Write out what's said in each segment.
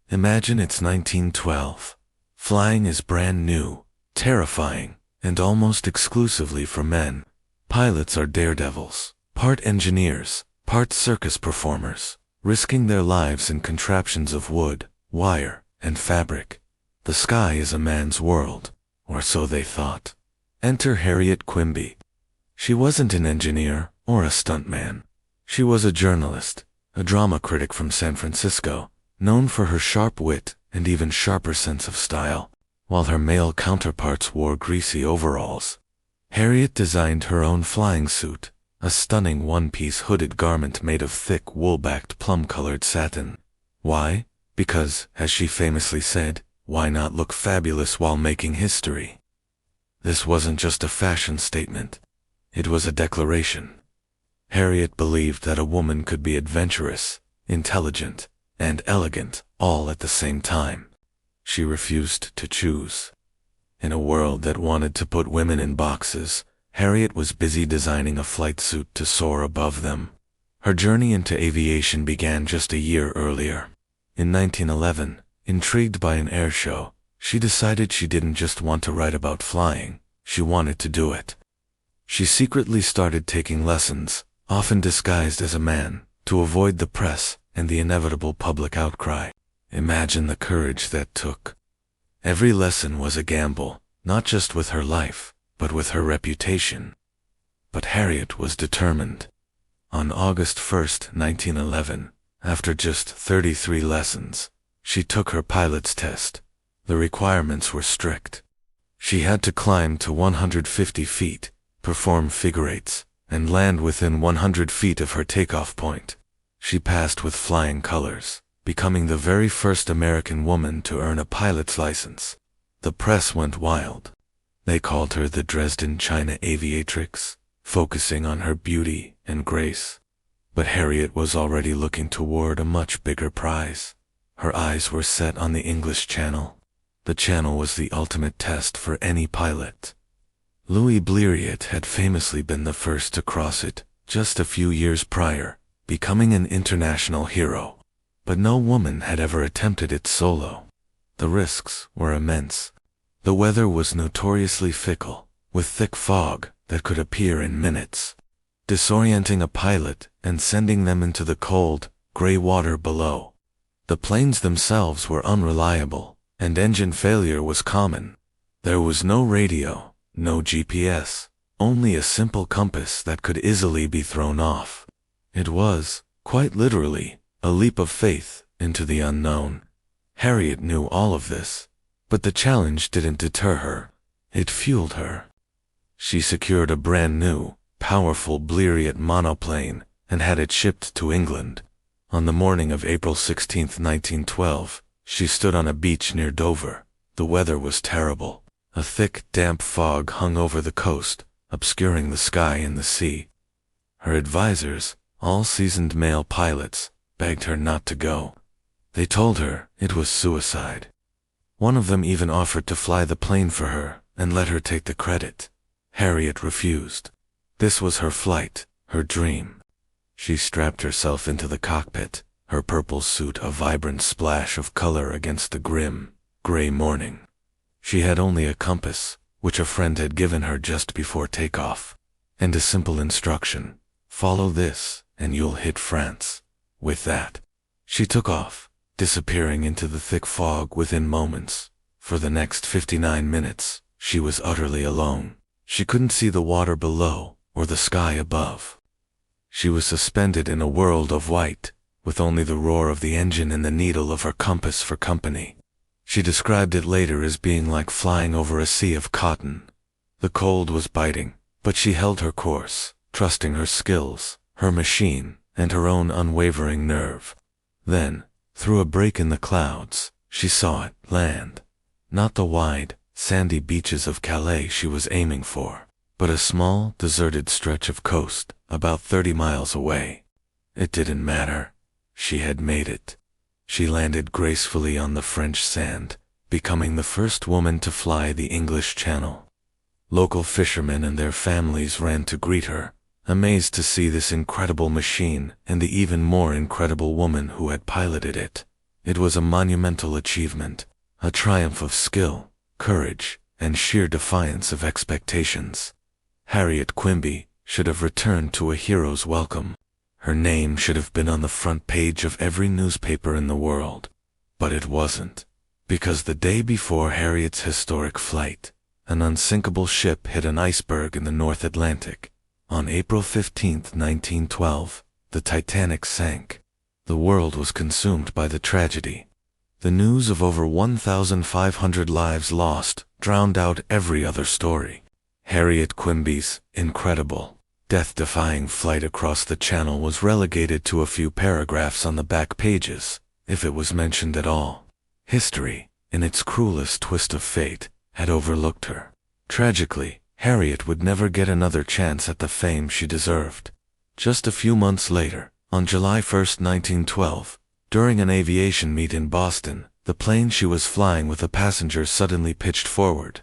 Imagine it's 1912. Flying is brand new, terrifying, and almost exclusively for men. Pilots are daredevils, part engineers, part circus performers, risking their lives in contraptions of wood, wire, and fabric. The sky is a man's world, or so they thought. Enter Harriet Quimby. She wasn't an engineer or a stuntman. She was a journalist, a drama critic from San Francisco, known for her sharp wit and even sharper sense of style. While her male counterparts wore greasy overalls, Harriet designed her own flying suit, a stunning one-piece hooded garment made of thick wool-backed plum-colored satin. Why? Because, as she famously said, why not look fabulous while making history? This wasn't just a fashion statement. It was a declaration. Harriet believed that a woman could be adventurous, intelligent, and elegant all at the same time. She refused to choose. In a world that wanted to put women in boxes, Harriet was busy designing a flight suit to soar above them. Her journey into aviation began just a year earlier. In 1911, intrigued by an air show, she decided she didn't just want to write about flying, she wanted to do it. She secretly started taking lessons, often disguised as a man, to avoid the press and the inevitable public outcry. Imagine the courage that took. Every lesson was a gamble, not just with her life, but with her reputation. But Harriet was determined. On August 1st, 1911, after just 33 lessons, she took her pilot's test. The requirements were strict. She had to climb to 150 feet, perform figure eights, and land within 100 feet of her takeoff point. She passed with flying colors, becoming the very first American woman to earn a pilot's license. The press went wild. They called her the Dresden China aviatrix, focusing on her beauty and grace. But Harriet was already looking toward a much bigger prize. Her eyes were set on the English Channel. The Channel was the ultimate test for any pilot. Louis Blériot had famously been the first to cross it just a few years prior, becoming an international hero. But no woman had ever attempted it solo. The risks were immense. The weather was notoriously fickle, with thick fog that could appear in minutes, disorienting a pilot and sending them into the cold, gray water below. The planes themselves were unreliable, and engine failure was common. There was no radio, no GPS, only a simple compass that could easily be thrown off. It was, quite literally, a leap of faith into the unknown. Harriet knew all of this, but the challenge didn't deter her. It fueled her. She secured a brand new, powerful Blériot monoplane and had it shipped to England. On the morning of April 16, 1912, she stood on a beach near Dover. The weather was terrible. A thick, damp fog hung over the coast, obscuring the sky and the sea. Her advisors, all seasoned male pilots, begged her not to go. They told her it was suicide. One of them even offered to fly the plane for her and let her take the credit. Harriet refused. This was her flight, her dream. She strapped herself into the cockpit, her purple suit a vibrant splash of color against the grim, gray morning. She had only a compass, which a friend had given her just before takeoff, and a simple instruction: follow this, and you'll hit France. With that, she took off, disappearing into the thick fog within moments. For the next 59 minutes, she was utterly alone. She couldn't see the water below or the sky above. She was suspended in a world of white, with only the roar of the engine and the needle of her compass for company. She described it later as being like flying over a sea of cotton. The cold was biting, but she held her course, trusting her skills, her machine, and her own unwavering nerve. Then, through a break in the clouds, she saw it land. Not the wide, sandy beaches of Calais she was aiming for, but a small, deserted stretch of coast about 30 miles away. It didn't matter. She had made it. She landed gracefully on the French sand, becoming the first woman to fly the English Channel. Local fishermen and their families ran to greet her, amazed to see this incredible machine and the even more incredible woman who had piloted it. It was a monumental achievement, a triumph of skill, courage, and sheer defiance of expectations. Harriet Quimby should have returned to a hero's welcome. Her name should have been on the front page of every newspaper in the world. But it wasn't, because the day before Harriet's historic flight, an unsinkable ship hit an iceberg in the North Atlantic. On April 15, 1912, the Titanic sank. The world was consumed by the tragedy. The news of over 1,500 lives lost drowned out every other story. Harriet Quimby's incredible, death-defying flight across the channel was relegated to a few paragraphs on the back pages, if it was mentioned at all. History, in its cruelest twist of fate, had overlooked her. Tragically, Harriet would never get another chance at the fame she deserved. Just a few months later, on July 1, 1912, during an aviation meet in Boston, the plane she was flying with a passenger suddenly pitched forward.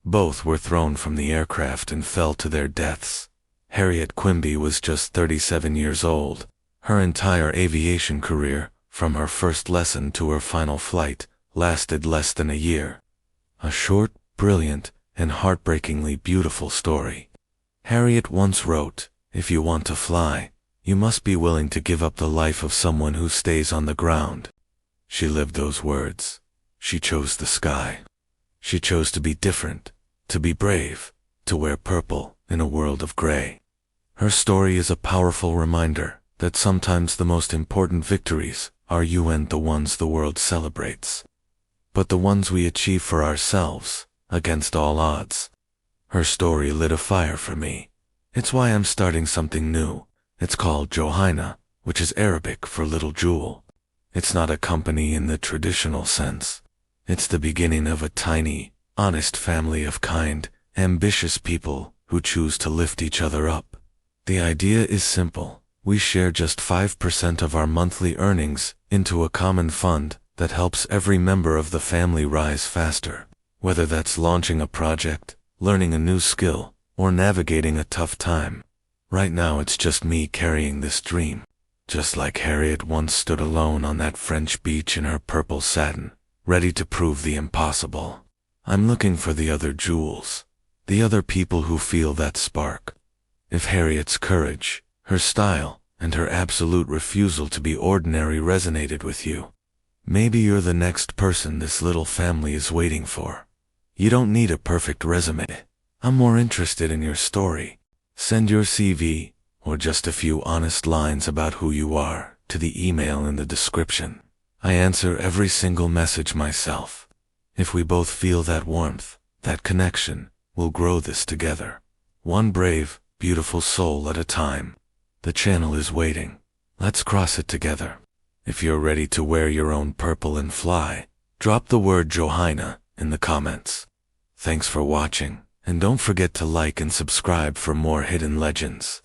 Both were thrown from the aircraft and fell to their deaths. Harriet Quimby was just 37 years old. Her entire aviation career, from her first lesson to her final flight, lasted less than a year. A short, brilliant, and heartbreakingly beautiful story. Harriet once wrote, "If you want to fly, you must be willing to give up the life of someone who stays on the ground." She lived those words. She chose the sky. She chose to be different, to be brave, to wear purple in a world of gray. Her story is a powerful reminder that sometimes the most important victories are the ones the world celebrates, but the ones we achieve for ourselves, against all odds. Her story lit a fire for me. It's why I'm starting something new. It's called Johayna, which is Arabic for little jewel. It's not a company in the traditional sense. It's the beginning of a tiny, honest family of kind, ambitious people who choose to lift each other up. The idea is simple. We share just 5% of our monthly earnings into a common fund that helps every member of the family rise faster. Whether that's launching a project, learning a new skill, or navigating a tough time. Right now it's just me carrying this dream. Just like Harriet once stood alone on that French beach in her purple satin, ready to prove the impossible. I'm looking for the other jewels, the other people who feel that spark. If Harriet's courage, her style, and her absolute refusal to be ordinary resonated with you, maybe you're the next person this little family is waiting for. You don't need a perfect resume. I'm more interested in your story. Send your CV, or just a few honest lines about who you are, to the email in the description. I answer every single message myself. If we both feel that warmth, that connection, we'll grow this together. One brave, beautiful soul at a time. The channel is waiting. Let's cross it together. If you're ready to wear your own purple and fly, drop the word Johayna in the comments. Thanks for watching, and don't forget to like and subscribe for more hidden legends.